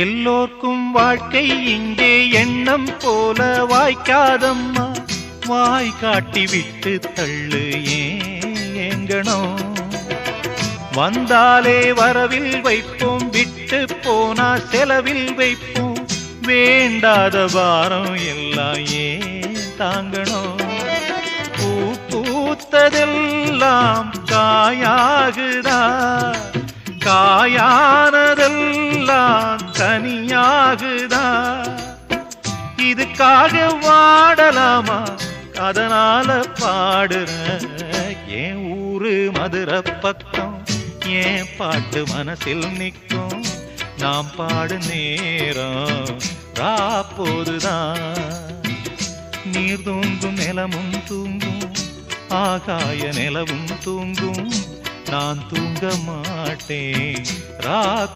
எல்லோர்க்கும் வாழ்க்கை இங்கே எண்ணம் போல வாய்க்காதம்மா. வாய் காட்டி விட்டு தள்ளு ஏங்கணும். வந்தாலே வரவில் வைப்போம், விட்டு போனா செலவில் வைப்போம். வேண்டாத பாரம் எல்லாம் ஏன் தாங்கணும். பூ பூத்ததெல்லாம் காயாகுதா, காயானதெல்லாம் தனியாகுதா. இதுக்காக வாடலாமா, அதனால பாடுற. என் ஊரு மதுரை பக்கம், என் பாட்டு மனசில் நிற்கும். நாம் பாடு நேரம் ராப்போதுதான். நீர் தூங்கும் நிலமும் தூங்கும், ஆகாய நிலவும் தூங்கும். நான் தூங்க மாட்டேன் ரா